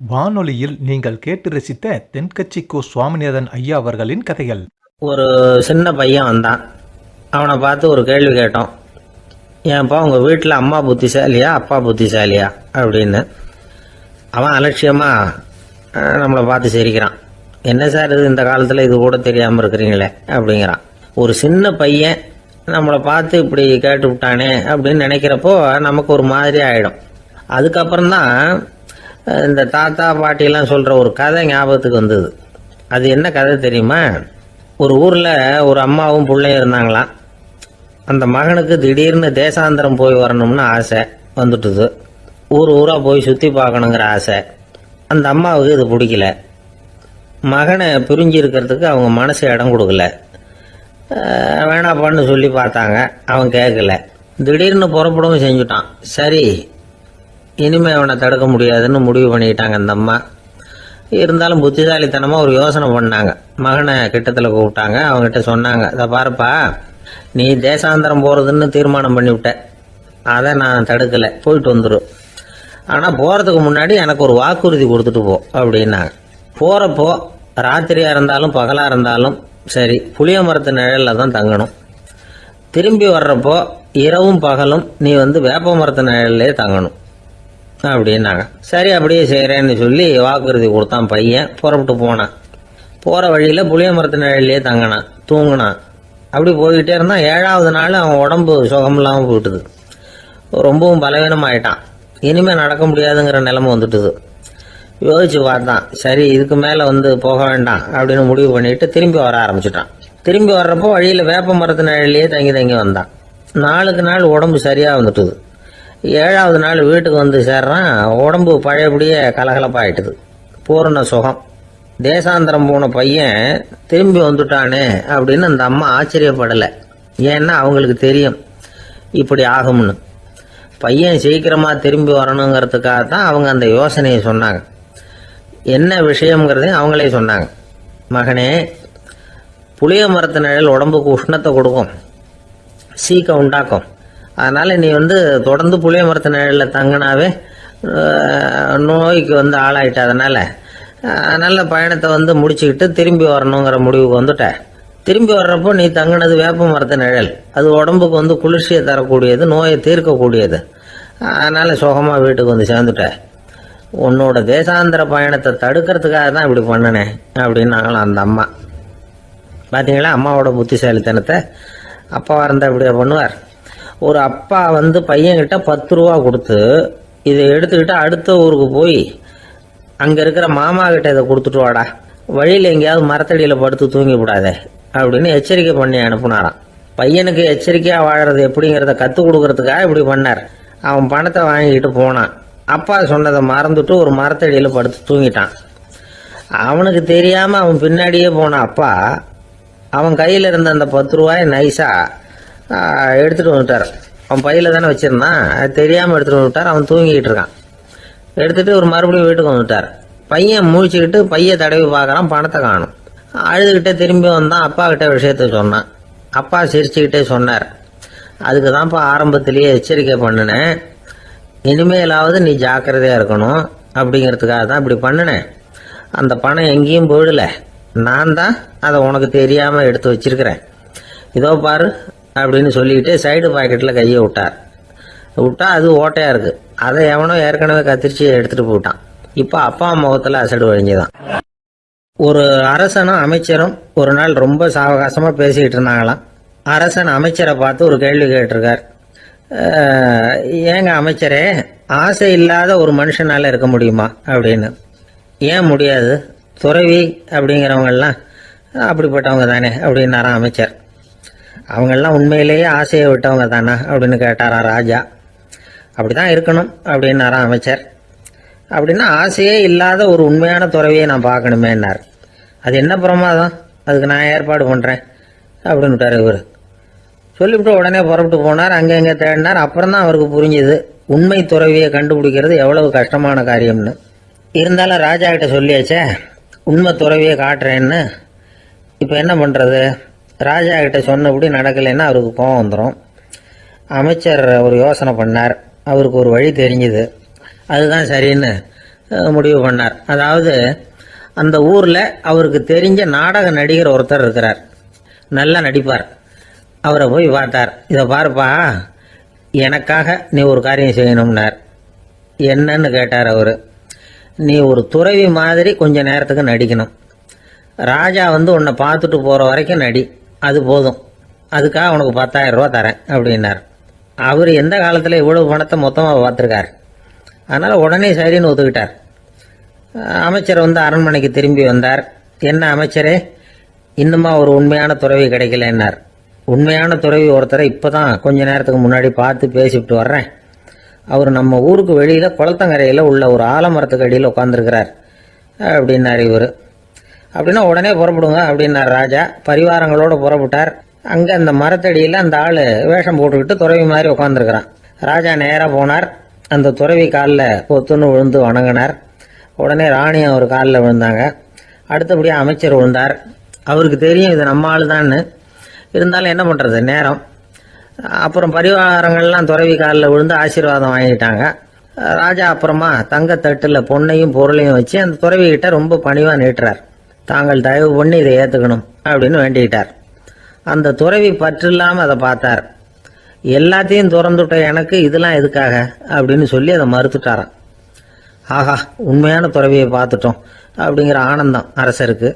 வானொலியில் நீங்கள் கேட்டு ரசித்த தென்கட்சி கோ. சுவாமிநாதன் ஐயா அவர்களின் கதைகள். ஒரு சின்ன பையன் வந்தான். அவனை பார்த்து ஒரு கேள்வி கேட்டோம். ஏன்ப்பா உங்கள் வீட்டில் அம்மா புத்திசாலியா அப்பா புத்திசாலியா அப்படின்னு. அவன் அலட்சியமாக நம்மளை பார்த்து சிரிக்கிறான். என்ன சார் இது, இந்த காலத்தில் இது கூட தெரியாமல் இருக்கிறீங்களே அப்படிங்கிறான். ஒரு சின்ன பையன் நம்மளை பார்த்து இப்படி கேட்டு விட்டானே அப்படின்னு நினைக்கிறப்போ நமக்கு ஒரு மாதிரி ஆகிடும். அதுக்கப்புறம்தான் இந்த தாத்தா பாட்டியெல்லாம் சொல்கிற ஒரு கதை ஞாபகத்துக்கு வந்தது. அது என்ன கதை தெரியுமா? ஒரு ஊரில் ஒரு அம்மாவும் பிள்ளையும் இருந்தாங்களாம். அந்த மகனுக்கு திடீர்னு தேசாந்திரம் போய் வரணும்னு ஆசை வந்துட்டுது. ஊராக போய் சுற்றி பார்க்கணுங்கிற ஆசை. அந்த அம்மாவுக்கு இது பிடிக்கல. மகனை பிரிஞ்சு இருக்கிறதுக்கு அவங்க மனசு இடம் கொடுக்கல. வேணாப்பான்னு சொல்லி பார்த்தாங்க, அவன் கேட்கல. திடீர்னு புறப்படவும் செஞ்சுட்டான். சரி, இனிமேல் அவனை தடுக்க முடியாதுன்னு முடிவு பண்ணிக்கிட்டாங்க அந்த அம்மா. இருந்தாலும் புத்திசாலித்தனமாக ஒரு யோசனை பண்ணாங்க. மகனை கிட்டத்தில் கூப்பிட்டாங்க. அவங்ககிட்ட சொன்னாங்க, இதை பாருப்பா, நீ தேசாந்திரம் போகிறதுன்னு தீர்மானம் பண்ணிவிட்ட, அதை நான் தடுக்கலை, போயிட்டு வந்துடும். ஆனால் போகிறதுக்கு முன்னாடி எனக்கு ஒரு வாக்குறுதி கொடுத்துட்டு போ அப்படின்னாங்க. போகிறப்போ ராத்திரியாக இருந்தாலும் பகலாக இருந்தாலும் சரி, புளிய மரத்து நிழலில் தான் தங்கணும். திரும்பி வர்றப்போ இரவும் பகலும் நீ வேப்ப மரத்து நிழல்லே தங்கணும் அப்படின்னாங்க. சரி, அப்படியே செய்கிறேன்னு சொல்லி வாக்குறுதி கொடுத்தான் பையன். புறப்பட்டு போனான். போகிற வழியில் புளிய மரத்து நிழல்லையே தங்கினான், தூங்கினான். அப்படி போய்கிட்டே இருந்தான். 7வது நாள் அவன் உடம்பு சுகமில்லாமல் போயிட்டுது. ரொம்பவும் பலவீனமாயிட்டான். இனிமேல் நடக்க முடியாதுங்கிற நிலைமை வந்துட்டுது. யோசிச்சு பார்த்தான். சரி, இதுக்கு மேலே போக வேண்டாம் அப்படின்னு முடிவு பண்ணிட்டு திரும்பி வர ஆரம்பிச்சிட்டான். திரும்பி வர்றப்போ வழியில் வேப்ப மரத்து நிழல்லையே தங்கி வந்தான். நாளுக்கு நாள் உடம்பு சரியாக வந்துட்டுது. 7வது நாள் வீட்டுக்கு சேர்றான். உடம்பு பழையபடியே கலகலப்பாயிட்டுது. பூரண சுகம். தேசாந்திரம் போன பையன் திரும்பி வந்துட்டானே அப்படின்னு அந்த அம்மா ஆச்சரியப்படலை. ஏன்னா அவங்களுக்கு தெரியும் இப்படி ஆகும்னு. பையன் சீக்கிரமாக திரும்பி வரணுங்கிறதுக்காக தான் அவங்க அந்த யோசனையை சொன்னாங்க. என்ன விஷயங்கிறதையும் அவங்களே சொன்னாங்க. மகனே, புளிய மரத்து நிழல் உடம்புக்கு உஷ்ணத்தை கொடுக்கும், சீக்கம் உண்டாக்கும். அதனால் நீ தொடர்ந்து புளிய மரத்து நிழலில் தங்கினாவே நோய்க்கு ஆளாயிட்ட. அதனால் நல்ல பயணத்தை முடிச்சுக்கிட்டு திரும்பி வரணுங்கிற முடிவுக்கு வந்துட்ட. திரும்பி வர்றப்போ நீ தங்கினது வேப்ப மரத்து நிழல். அது உடம்புக்கு குளிர்ச்சியை தரக்கூடியது, நோயை தீர்க்கக்கூடியது. அதனால் சுகமாக வீட்டுக்கு சேர்ந்துட்ட. உன்னோட தேசாந்திர பயணத்தை தடுக்கிறதுக்காக தான் இப்படி பண்ணினேன் அப்படின்னாங்களாம் அந்த அம்மா. பார்த்தீங்களா அம்மாவோட புத்திசாலித்தனத்தை? அப்பாவாக இருந்தால் இப்படியா பண்ணுவார்? ஒரு அப்பா பையன்கிட்ட 10 ரூபா கொடுத்து இதை எடுத்துக்கிட்டு அடுத்த ஊருக்கு போய் அங்கே இருக்கிற மாமா கிட்ட இதை கொடுத்துட்டு வாடா, வழியில் எங்கேயாவது மரத்தடியில் படுத்து தூங்கி விடாதே அப்படின்னு எச்சரிக்கை பண்ணி அனுப்புனாராம். பையனுக்கு எச்சரிக்கையாக வாழறது எப்படிங்கிறத கற்றுக் கொடுக்கறதுக்காக இப்படி பண்ணார். அவன் பணத்தை வாங்கிக்கிட்டு போனான். அப்பா சொன்னதை மறந்துட்டு ஒரு மரத்தடியில் படுத்து தூங்கிட்டான். அவனுக்கு தெரியாமல் அவன் பின்னாடியே போன அப்பா அவன் கையில் இருந்த அந்த 10 ரூபாயை நைஸாக எடுத்துகிட்டு வந்துட்டார். அவன் பையில் தானே வச்சுருந்தான், அது தெரியாமல் எடுத்துகிட்டு வந்துட்டார். அவன் தூங்கிக்கிட்டு இருக்கான். எடுத்துகிட்டு ஒரு மறுபடியும் வீட்டுக்கு வந்துட்டார். பையன் முழிச்சுக்கிட்டு பையை தடவி பார்க்குறான், பணத்தை காணும். அழுதுகிட்டே திரும்பி வந்தான். அப்பா கிட்ட விஷயத்த சொன்னான். அப்பா சிரிச்சுக்கிட்டே சொன்னார், அதுக்கு தான்ப்பா ஆரம்பத்திலேயே எச்சரிக்கை பண்ணினேன், இனிமேலாவது நீ ஜாக்கிரதையாக இருக்கணும் அப்படிங்கிறதுக்காக தான் இப்படி பண்ணினேன். அந்த பணம் எங்கேயும் போயிடல, நான் தான் அதை உனக்கு தெரியாமல் எடுத்து வச்சிருக்கிறேன். இதோ பாரு அப்படின்னு சொல்லிக்கிட்டு சைடு பாக்கெட்டில் கையை விட்டா அது ஓட்டையாக இருக்குது. அதை எவனோ ஏற்கனவே கத்திரிச்சு எடுத்துகிட்டு போயிட்டான். இப்போ அப்பா முகத்தில் அசடு வழிஞ்சுதான். ஒரு அரசனும் அமைச்சரும் ஒரு நாள் ரொம்ப சாவகாசமாக பேசிக்கிட்டு இருந்தாங்களாம். அரசன் அமைச்சரை பார்த்து ஒரு கேள்வி கேட்டிருக்கார். ஏங்க அமைச்சரே, ஆசை இல்லாத ஒரு மனுஷனால் இருக்க முடியுமா அப்படின்னு. ஏன் முடியாது, துறவி அப்படிங்கிறவங்கெல்லாம் அப்படிப்பட்டவங்க தானே அப்படின்னாராம் அமைச்சர். அவங்கெல்லாம் உண்மையிலேயே ஆசையை விட்டவங்க தானே அப்படின்னு கேட்டாரா ராஜா. அப்படி தான் இருக்கணும் அப்படின்னாராம் அமைச்சர். அப்படின்னா ஆசையே இல்லாத ஒரு உண்மையான துறவியை நான் பார்க்கணுமேன்னார். அது என்ன பிரமாதம், அதுக்கு நான் ஏற்பாடு பண்ணுறேன் அப்படின்னு விட்டார் இவர். சொல்லிவிட்டு உடனே புறப்பட்டு போனார். அங்கே எங்கே தேடினார். அப்புறம் தான் அவருக்கு புரிஞ்சுது உண்மை துறவியை கண்டுபிடிக்கிறது எவ்வளவு கஷ்டமான காரியம்னு. இருந்தாலும் ராஜா கிட்ட சொல்லியாச்சே, உண்மை துறவியை காட்டுறேன்னு. இப்போ என்ன பண்ணுறது? ராஜா கிட்ட சொன்னபடி நடக்கலைன்னா அவருக்கு கோபம் வந்துடும். அமைச்சர் ஒரு யோசனை பண்ணார். அவருக்கு ஒரு வழி தெரிஞ்சுது. அதுதான் சரின்னு முடிவு பண்ணார். அதாவது அந்த ஊரில் அவருக்கு தெரிஞ்ச நாடக நடிகர் ஒருத்தர் இருக்கிறார், நல்லா நடிப்பார். அவரை போய் பார்த்தார். இதை பாருப்பா, எனக்காக நீ ஒரு காரியம் செய்யணும்னார். என்னன்னு கேட்டார் அவர். நீ ஒரு துறவி மாதிரி கொஞ்ச நேரத்துக்கு நடிக்கணும். ராஜா வந்து உன்னை பார்த்துட்டு போகிற வரைக்கும் நடி, அது போதும். அதுக்காக உனக்கு 10,000 ரூபா தரேன் அப்படின்னார். அவர் எந்த காலத்தில் இவ்வளவு பணத்தை மொத்தமாக பார்த்துருக்கார். அதனால் உடனே சரின்னு ஒத்துக்கிட்டார். அமைச்சர் வந்து அரண்மனைக்கு திரும்பி வந்தார். என்ன அமைச்சரே, இன்னுமா ஒரு உண்மையான துறவி கிடைக்கலன்னார். உண்மையான துறவி ஒருத்தரை இப்போ தான் கொஞ்ச நேரத்துக்கு முன்னாடி பார்த்து பேசிவிட்டு வர்றேன். அவர் நம்ம ஊருக்கு வெளியில் குளத்தங்கரையில் உள்ள ஒரு ஆலமரத்துக்கு அடியில் உட்காந்துருக்கிறார் அப்படின்னார் இவர். அப்படின்னா உடனே புறப்படுங்க அப்படின்னார் ராஜா. பரிவாரங்களோடு புறப்பட்டார். அங்கே அந்த மரத்தடியில் அந்த ஆள் வேஷம் போட்டுக்கிட்டு துறவி மாதிரி உட்காந்துருக்கிறான். ராஜா நேராக போனார். அந்த துறவி காலில் பொத்துன்னு விழுந்து வணங்கினார். உடனே ராணி அவர் காலில் விழுந்தாங்க. அடுத்தபடியாக அமைச்சர் விழுந்தார். அவருக்கு தெரியும் இது நம்ம ஆள் தான்னு. இருந்தாலும் என்ன பண்ணுறது, நேரம். அப்புறம் பரிவாரங்கள்லாம் துறவி காலில் விழுந்து ஆசீர்வாதம் வாங்கிட்டாங்க. ராஜா அப்புறமா தங்கத்தட்டில் பொண்ணையும் பொருளையும் வச்சு அந்த துறவிகிட்ட ரொம்ப பணிவாக நீட்டுறார். தாங்கள் தயவு பண்ணி இதை ஏற்றுக்கணும் அப்படின்னு வேண்டிக்கிட்டார். அந்த துறவி பற்று இல்லாமல் அதை பார்த்தார். எல்லாத்தையும் திறந்துட்ட எனக்கு இதெல்லாம் எதுக்காக அப்படின்னு சொல்லி அதை மறுத்துட்டாராம். ஆஹா, உண்மையான துறவியை பார்த்துட்டோம் அப்படிங்கிற ஆனந்தம் அரசருக்கு.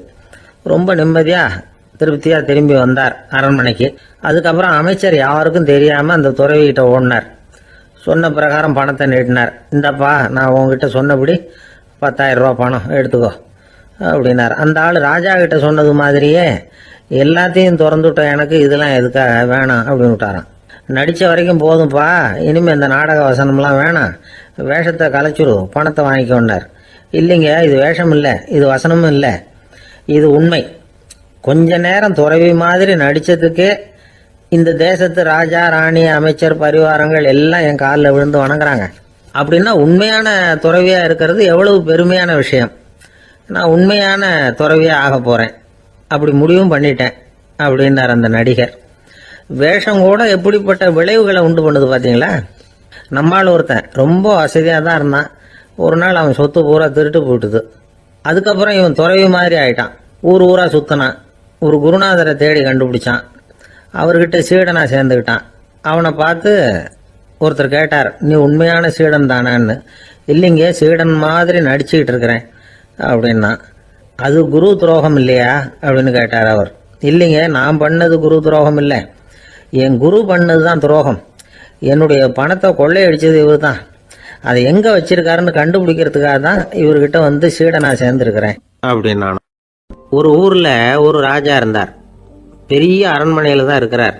ரொம்ப நிம்மதியாக திருப்தியாக திரும்பி வந்தார் அரண்மனைக்கு. அதுக்கப்புறம் அமைச்சர் யாருக்கும் தெரியாமல் அந்த துறவிகிட்ட ஓடினார். சொன்ன பிரகாரம் பணத்தை நீட்டினார். இந்தப்பா, நான் உங்ககிட்ட சொன்னபடி 10,000 ரூபா பணம் எடுத்துக்கோ அப்படின்னார். அந்த ஆள் ராஜா கிட்ட சொன்னது மாதிரியே எல்லாத்தையும் திறந்துவிட்ட எனக்கு இதெல்லாம் எதுக்காக வேணாம் அப்படின்னு விட்டாராம். நடித்த வரைக்கும் போதும்ப்பா, இனிமேல் இந்த நாடக வசனம்லாம் வேணாம், வேஷத்தை கலைச்சிரு, பணத்தை வாங்கிக்கொண்டார். இல்லைங்க, இது வேஷம் இல்லை, இது வசனமும் இல்லை, இது உண்மை. கொஞ்ச நேரம் துறவி மாதிரி நடித்ததுக்கே இந்த தேசத்து ராஜா, ராணி, அமைச்சர், பரிவாரங்கள் எல்லாம் என் காலில் விழுந்து வணங்குறாங்க. அப்படின்னா உண்மையான துறவியாக இருக்கிறது எவ்வளவு பெருமையான விஷயம். நான் உண்மையான துறவியாக ஆக போகிறேன், அப்படி முடிவும் பண்ணிட்டேன் அப்படின்னார் அந்த நடிகர். வேஷம் கூட எப்படிப்பட்ட விளைவுகளை உண்டு பண்ணுது பார்த்தீங்களா. நம்மால் ஒருத்தன் ரொம்ப வசதியாக தான் இருந்தான். ஒரு நாள் அவன் சொத்து பூரா திருட்டு போட்டுது. அதுக்கப்புறம் இவன் துறவி மாதிரி ஆயிட்டான். ஊர் ஊராக சுற்றினான். ஒரு குருநாதரை தேடி கண்டுபிடிச்சான். அவர்கிட்ட சீடனாக சேர்ந்துக்கிட்டான். அவனை பார்த்து ஒருத்தர் கேட்டார், நீ உண்மையான சீடன் தானான்னு. இல்லைங்க, சீடன் மாதிரி நடிச்சுக்கிட்டு இருக்கிறேன் அப்படின்னா. அது குரு துரோகம் இல்லையா அப்படின்னு கேட்டார் அவர். இல்லைங்க, நான் பண்ணது குரு துரோகம் இல்லை, என் குரு பண்ணது தான் துரோகம். என்னுடைய பணத்தை கொள்ளையடிச்சது இவர் தான். அதை எங்கே வச்சிருக்காருன்னு கண்டுபிடிக்கிறதுக்காக தான் இவர்கிட்ட வந்து சீடனாக சேர்ந்துருக்கிறேன் அப்படின்னா. ஒரு ஊரில் ஒரு ராஜா இருந்தார். பெரிய அரண்மனையில் தான் இருக்கிறார்.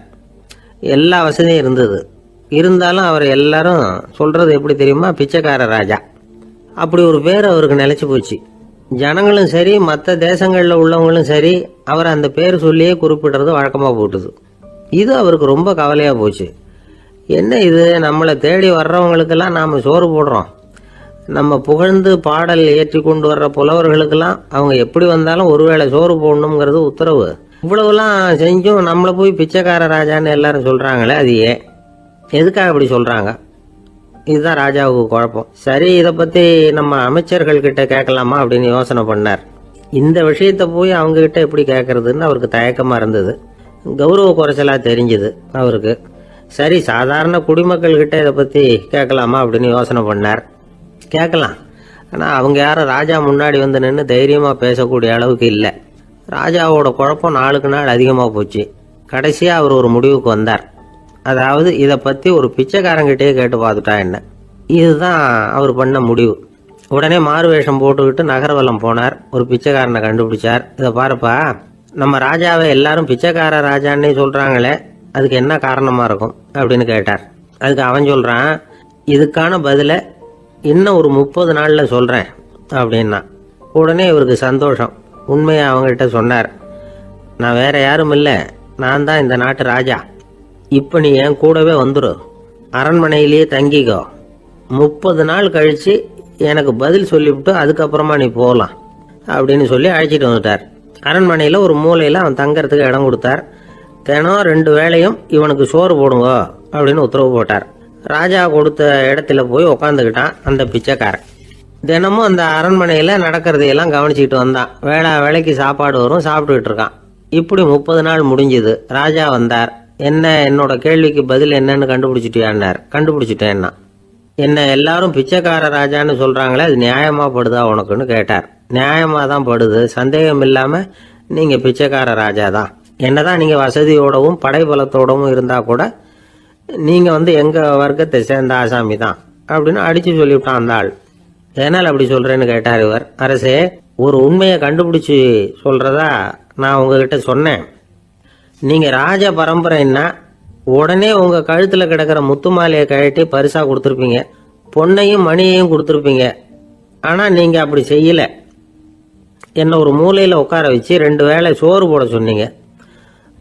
எல்லா வசதியும் இருந்தது. இருந்தாலும் அவர் எல்லாரும் சொல்கிறது எப்படி தெரியுமா, பிச்சைக்கார ராஜா. அப்படி ஒரு பேர் அவருக்கு நிலைச்சி போச்சு. ஜனங்களும் சரி, மற்ற தேசங்களில் உள்ளவங்களும் சரி, அவர் அந்த பேர் சொல்லியே குறிப்பிடுறது வழக்கமாக போட்டுது. இது அவருக்கு ரொம்ப கவலையாக போச்சு. என்ன இது, நம்மளை தேடி வர்றவங்களுக்கெல்லாம் நாம் சோறு போடுறோம், நம்ம புகழ்ந்து பாடல் ஏற்றி கொண்டு வர்ற புலவர்களுக்கெல்லாம் அவங்க எப்படி வந்தாலும் ஒருவேளை சோறு போடணுங்கிறது உத்தரவு. இவ்வளவுலாம் செஞ்சும் நம்மளை போய் பிச்சைக்கார ராஜான்னு எல்லாரும் சொல்கிறாங்களே, அது ஏன், எதுக்காக அப்படி சொல்கிறாங்க? இதுதான் ராஜாவுக்கு குழப்பம். சரி, இதை பற்றி நம்ம அமைச்சர்கள்கிட்ட கேட்கலாமா அப்படின்னு யோசனை பண்ணார். இந்த விஷயத்தை போய் அவங்ககிட்ட எப்படி கேட்கறதுன்னு அவருக்கு தயக்கமாக இருந்தது. கௌரவ குறைச்சலாக தெரிஞ்சுது அவருக்கு. சரி, சாதாரண குடிமக்கள்கிட்ட இதை பற்றி கேட்கலாமா அப்படின்னு யோசனை பண்ணார். கேட்கலாம், ஆனால் அவங்க யாரும் ராஜா முன்னாடி வந்து நின்று தைரியமாக பேசக்கூடிய அளவுக்கு இல்லை. ராஜாவோட குழப்பம் நாளுக்கு நாள் அதிகமாக போச்சு. கடைசியாக அவர் ஒரு முடிவுக்கு வந்தார். அதாவது இதை பற்றி ஒரு பிச்சைக்காரங்கிட்டே கேட்டு பார்த்துட்டா என்ன. இதுதான் அவர் பண்ண முடிவு. உடனே மாறு வேஷம் போட்டுக்கிட்டு நகர்வலம் போனார். ஒரு பிச்சைக்காரனை கண்டுபிடிச்சார். இதை பாருப்பா, நம்ம ராஜாவை எல்லாரும் பிச்சைக்கார ராஜான்னே சொல்கிறாங்களே, அதுக்கு என்ன காரணமாக இருக்கும் அப்படின்னு கேட்டார். அதுக்கு அவன் சொல்கிறான், இதுக்கான பதிலை இன்னும் ஒரு 30 நாளில் சொல்கிறேன் அப்படின்னா. உடனே இவருக்கு சந்தோஷம். உண்மையை அவங்ககிட்ட சொன்னார். நான் வேற யாரும் இல்லை, நான் தான் இந்த நாட்டு ராஜா. இப்போ நீ என் கூடவே வந்துடு, அரண்மனையிலேயே தங்கிக்கோ. 30 நாள் கழித்து எனக்கு பதில் சொல்லிவிட்டு அதுக்கப்புறமா நீ போகலாம் அப்படின்னு சொல்லி அழைச்சிட்டு வந்துட்டார். அரண்மனையில் ஒரு மூலையில் அவன் தங்கறதுக்கு இடம் கொடுத்தார். தினம் 2 வேளையும் இவனுக்கு சோறு போடுங்க அப்படின்னு உத்தரவு போட்டார். ராஜா கொடுத்த இடத்துல போய் உக்காந்துக்கிட்டான் அந்த பிச்சைக்காரன். தினமும் அந்த அரண்மனையில் நடக்கிறதையெல்லாம் கவனிச்சுக்கிட்டு வந்தான். வேளைக்கு சாப்பாடு வரும், சாப்பிட்டுக்கிட்டு இருக்கான். இப்படி 30 நாள் முடிஞ்சுது. ராஜா வந்தார். என்ன, என்னோட கேள்விக்கு பதில் என்னன்னு கண்டுபிடிச்சிட்டியான்னார். கண்டுபிடிச்சிட்டேன்னா. என்ன எல்லாரும் பிச்சைக்கார ராஜான்னு சொல்றாங்களே, அது நியாயமா படுதா உனக்குன்னு கேட்டார். நியாயமா தான் படுது, சந்தேகம் இல்லாம நீங்க பிச்சைக்கார ராஜா தான். என்னதான் நீங்க வசதியோடவும் படைபலத்தோடவும் இருந்தா கூட நீங்க எங்க வர்க்கத்தை சேர்ந்த ஆசாமி தான் அப்படின்னு அடிச்சு சொல்லிவிட்டான் அந்த ஆள். ஏனால் அப்படி சொல்றேன்னு கேட்டார் இவர். அரசே, ஒரு உண்மையை கண்டுபிடிச்சு சொல்றதா நான் உங்ககிட்ட சொன்னேன். நீங்க ராஜ பரம்பரைன்னா உடனே உங்க கழுத்துல கிடக்கிற முத்து மாலையை கழட்டி பரிசா கொடுத்துருப்பீங்க, பொன்னையும் மணியையும் கொடுத்துருப்பீங்க. ஆனா நீங்க அப்படி செய்யல. என்ன ஒரு மூலையில உட்கார வச்சு 2 வேளை சோறு போட சொன்னீங்க.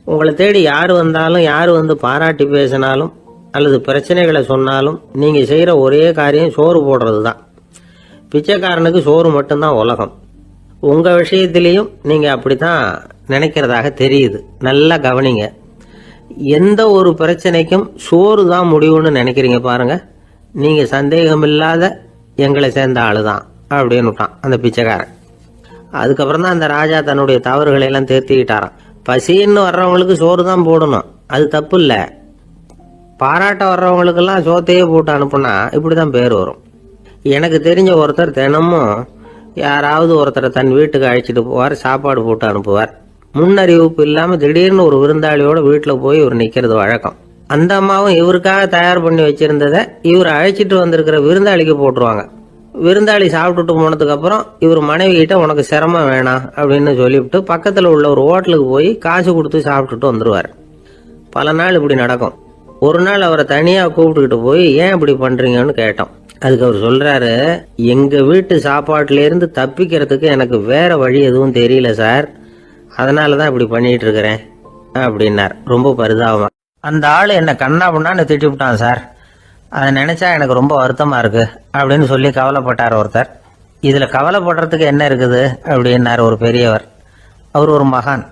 உங்களை தேடி யார் வந்தாலும், யார் பாராட்டி பேசினாலும் அல்லது பிரச்சனைகளை சொன்னாலும் நீங்க செய்யற ஒரே காரியம் சோறு போடுறது தான். பிச்சைக்காரனுக்கு சோறு மட்டும்தான் உலகம். உங்க விஷயத்திலையும் நீங்க அப்படித்தான் நினைக்கிறதாக தெரியுது. நல்லா கவனிங்க. எந்த ஒரு பிரச்சனைக்கும் சோறு தான் முடிவுன்னு நினைக்கிறீங்க பாருங்க. நீங்க சந்தேகம் இல்லாத எங்களை சேர்ந்த ஆளுதான் அப்படின்னு விட்டான் அந்த பிச்சைக்காரன். அதுக்கப்புறம் தான் அந்த ராஜா தன்னுடைய தவறுகளை எல்லாம் தேர்த்திக்கிட்டாராம். பசின்னு வர்றவங்களுக்கு சோறு தான் போடணும், அது தப்பு இல்லை. பாராட்ட வர்றவங்களுக்கெல்லாம் சோத்தையே போட்டு அனுப்புனா இப்படிதான் பேர் வரும். எனக்கு தெரிஞ்ச ஒருத்தர் தினமும் யாராவது ஒருத்தரை தன் வீட்டுக்கு அழைச்சிட்டு போவார், சாப்பாடு போட்டு அனுப்புவார். முன்னறிவிப்பு இல்லாம திடீர்னு ஒரு விருந்தாளியோட வீட்டில் போய் இவர் நிக்கிறது வழக்கம். அந்த அம்மாவும் இவருக்காக தயார் பண்ணி வச்சிருந்ததை இவர் அழைச்சிட்டு வந்திருக்கிற விருந்தாளிக்கு போட்டுருவாங்க. விருந்தாளி சாப்பிட்டுட்டு போனதுக்கு அப்புறம் இவர் மனைவி கிட்ட உனக்கு சிரமம் வேணாம் அப்படின்னு சொல்லிவிட்டு பக்கத்துல உள்ள ஒரு ஹோட்டலுக்கு போய் காசு கொடுத்து சாப்பிட்டுட்டு வந்துருவார். பல நாள் இப்படி நடக்கும். ஒரு நாள் அவரை தனியா கூப்பிட்டுக்கிட்டு போய் ஏன் இப்படி பண்றீங்கன்னு கேட்டோம். அதுக்கு அவர் சொல்றாரு, எங்க வீட்டு சாப்பாட்டுல இருந்து தப்பிக்கிறதுக்கு எனக்கு வேற வழி எதுவும் தெரியல சார், அதனாலதான் இப்படி பண்ணிட்டு இருக்கிறேன் அப்படின்னார் ரொம்ப பரிதாபமா. அந்த ஆளு என்ன கண்ணா பண்ணான்னு திட்டி விட்டான் சார், அதை நினைச்சா எனக்கு ரொம்ப வருத்தமா இருக்கு அப்படின்னு சொல்லி கவலைப்பட்டார் ஒருத்தர். இதுல கவலைப்படுறதுக்கு என்ன இருக்குது அப்படின்னார் ஒரு பெரியவர். அவர் ஒரு மகான்.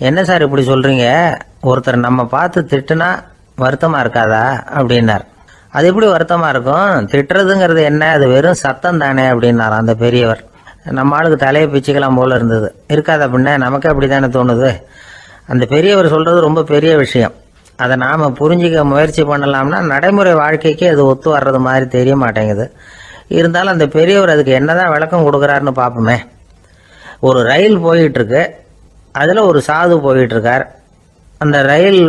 என்ன சார் இப்படி சொல்றீங்க, ஒருத்தர் நம்ம பார்த்து திட்டுனா வருத்தமா இருக்காதா அப்படின்னார். அது எப்படி வருத்தமா இருக்கும், திட்டுறதுங்கிறது என்ன, அது வெறும் சத்தம் தானே அப்படின்னார் அந்த பெரியவர். நம்ம ஆளுக்கு தலையை பிச்சுக்கலாம் போல இருந்தது. இருக்காது அப்படின்னா நமக்கு அப்படித்தானே தோணுது. அந்த பெரியவர் சொல்றது ரொம்ப பெரிய விஷயம். அதை நாம புரிஞ்சிக்க முயற்சி பண்ணலாம்னா நடைமுறை வாழ்க்கைக்கு அது ஒத்து வர்றது மாதிரி தெரிய மாட்டேங்குது. இருந்தாலும் அந்த பெரியவர் அதுக்கு என்னதான் விளக்கம் கொடுக்கறாருன்னு பார்ப்போமே. ஒரு ரயில் போயிட்டு இருக்கு, அதுல ஒரு சாது போயிட்டு இருக்கார். அந்த ரயில்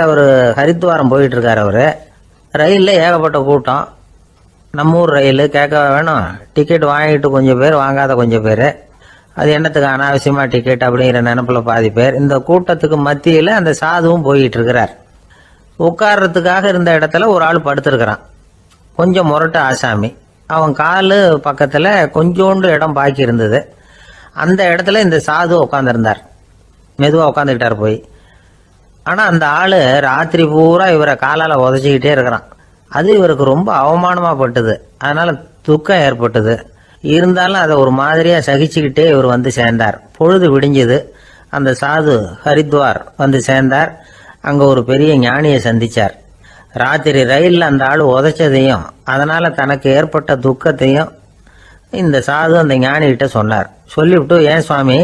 அவர் ஹரித்வாரம் போயிட்டு இருக்காரு. அவரு ரயில்ல ஏகப்பட்ட கூட்டம். நம்ம ஊர் ரயில் கேட்க வேணும், டிக்கெட் வாங்கிட்டு கொஞ்சம் பேர், வாங்காத கொஞ்சம் பேர். அது என்னத்துக்கு அனாவசியமா டிக்கெட் அப்படிங்கிற நினைப்புல பாதி பேர். இந்த கூட்டத்துக்கு மத்தியில அந்த சாதுவும் போயிட்டு இருக்கிறார். உட்கார்றதுக்காக இருந்த இடத்துல ஒரு ஆள் படுத்திருக்கிறான், கொஞ்சம் முரட்டு ஆசாமி. அவன் காலு பக்கத்துல கொஞ்சோண்டு இடம் பாக்கி இருந்தது. அந்த இடத்துல இந்த சாது உட்காந்துருந்தார். மெதுவா உட்காந்துக்கிட்டார் போய். ஆனா அந்த ஆளு ராத்திரி பூரா இவரை காலால உதச்சிக்கிட்டே இருக்கிறான். அது இவருக்கு ரொம்ப அவமானமா பட்டது. அதனால துக்கம் ஏற்பட்டது. இருந்தாலும் அதை ஒரு மாதிரியா சகிச்சுக்கிட்டே இவர் சேர்ந்தார். பொழுது விடிஞ்சது. அந்த சாது ஹரித்வார் சேர்ந்தார். அங்க ஒரு பெரிய ஞானியை சந்திச்சார். ராத்திரி ரயில்ல அந்த ஆளு உதைச்சதையும் அதனால தனக்கு ஏற்பட்ட துக்கத்தையும் இந்த சாது அந்த ஞானி கிட்ட சொன்னார். சொல்லிவிட்டு, ஏன் சுவாமி,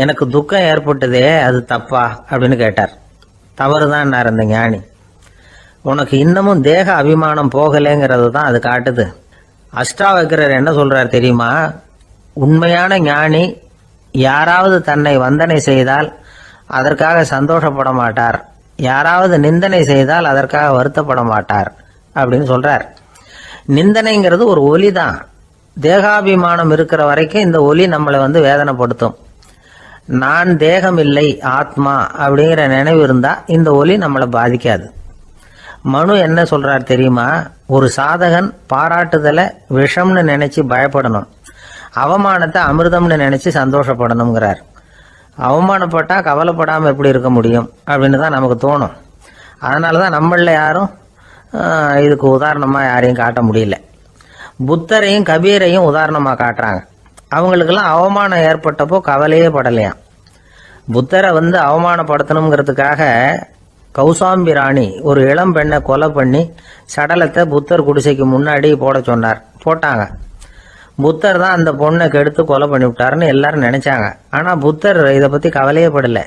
எனக்கு துக்கம் ஏற்பட்டதே அது தப்பா அப்படின்னு கேட்டார். தவறுதான் அந்த ஞானி. உனக்கு இன்னமும் தேக அபிமானம் போகலைங்கிறது தான் அது காட்டுது. அஷ்டாவக்கிரர் என்ன சொல்றார் தெரியுமா, உண்மையான ஞானி யாராவது தன்னை வந்தனை செய்தால் அதற்காக சந்தோஷப்பட மாட்டார், யாராவது நிந்தனை செய்தால் அதற்காக வருத்தப்பட மாட்டார் அப்படின்னு சொல்றார். நிந்தனைங்கிறது ஒரு ஒலி தான். தேகாபிமானம் இருக்கிற வரைக்கும் இந்த ஒலி நம்மளை வேதனைப்படுத்தும். நான் தேகம் இல்லை, ஆத்மா அப்படிங்கிற நினைவு இருந்தா இந்த ஒலி நம்மளை பாதிக்காது. மனு என்ன சொல்றார் தெரியுமா, ஒரு சாதகன் பாராட்டுதலை விஷம்னு நினைச்சு பயப்படணும், அவமானத்தை அமிர்தம்னு நினைச்சு சந்தோஷப்படணுங்கிறார். அவமானப்பட்டா கவலைப்படாம எப்படி இருக்க முடியும் அப்படின்னு தான் நமக்கு தோணும். அதனாலதான் நம்மள யாரும் இதுக்கு உதாரணமா யாரையும் காட்ட முடியல. புத்தரையும் கபீரையும் உதாரணமா காட்டுறாங்க. அவங்களுக்கெல்லாம் அவமானம் ஏற்பட்டப்போ கவலையே படலையாம். புத்தரை அவமானப்படுத்தணுங்கிறதுக்காக கௌசாம்பி ராணி ஒரு இளம் பெண்ணை கொலை பண்ணி சடலத்தை புத்தர் குடிசைக்கு முன்னாடி போட சொன்னார். போட்டாங்க. புத்தர் தான் அந்த பொண்ணை கெடுத்து கொலை பண்ணிவிட்டாருன்னு எல்லாரும் நினைச்சாங்க. ஆனா புத்தர் இதை பத்தி கவலையே படல.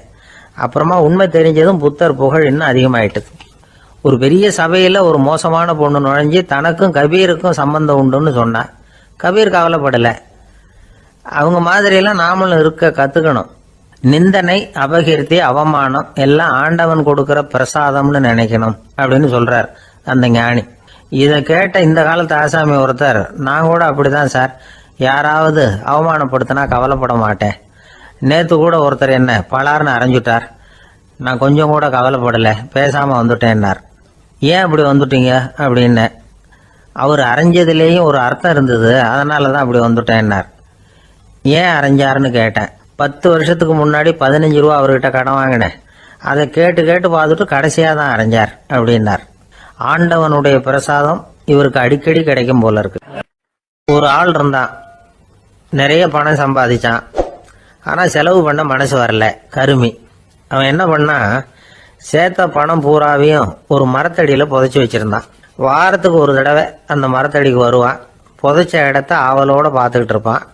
அப்புறமா உண்மை தெரிஞ்சதும் புத்தர் புகழ் இன்னும் அதிகமாயிட்டது. ஒரு பெரிய சபையில ஒரு மோசமான பொண்ணு நுழைஞ்சு தனக்கும் கபீருக்கும் சம்பந்தம் உண்டுன்னு சொன்னா கபீர் கவலைப்படல. அவங்க மாதிரியெல்லாம் நாமளும் இருக்க கத்துக்கணும். நிந்தனை, அபகீர்த்தி, அவமானம் எல்லாம் ஆண்டவன் கொடுக்கிற பிரசாதம்னு நினைக்கணும் அப்படின்னு சொல்றார் அந்த ஞானி. இதை கேட்ட இந்த காலத்து ஆசாமி ஒருத்தர், நான் கூட அப்படிதான் சார், யாராவது அவமானப்படுத்தினா கவலைப்பட மாட்டேன். நேத்து கூட ஒருத்தர் என்ன பலார்னு அரைஞ்சுட்டார், நான் கொஞ்சம் கூட கவலைப்படலை, பேசாம வந்துட்டேன்னார். ஏன் அப்படி வந்துட்டீங்க அப்படின்னு. அவர் அரைஞ்சதுலேயும் ஒரு அர்த்தம் இருந்தது, அதனால தான் அப்படி வந்துட்டேன்னார். ஏன் அரைஞ்சாருன்னு கேட்டேன். 10 வருஷத்துக்கு முன்னாடி 15 ரூபா அவர்கிட்ட கடன் வாங்கினேன், அதை கேட்டு கேட்டு பார்த்துட்டு கடைசியாக தான் அரைஞ்சார் அப்படின்னார். ஆண்டவனுடைய பிரசாதம் இவருக்கு அடிக்கடி கிடைக்கும் போல இருக்கு. ஒரு ஆள் இருந்தான், நிறைய பணம் சம்பாதிச்சான், ஆனால் செலவு பண்ண மனசு வரல, கருமி. அவன் என்ன பண்ணா, சேர்த்த பணம் பூராவையும் ஒரு மரத்தடியில் புதைச்சி வச்சிருந்தான். வாரத்துக்கு ஒரு தடவை அந்த மரத்தடிக்கு வருவான், புதைச்ச இடத்த ஆவலோட பார்த்துக்கிட்டு இருப்பான்,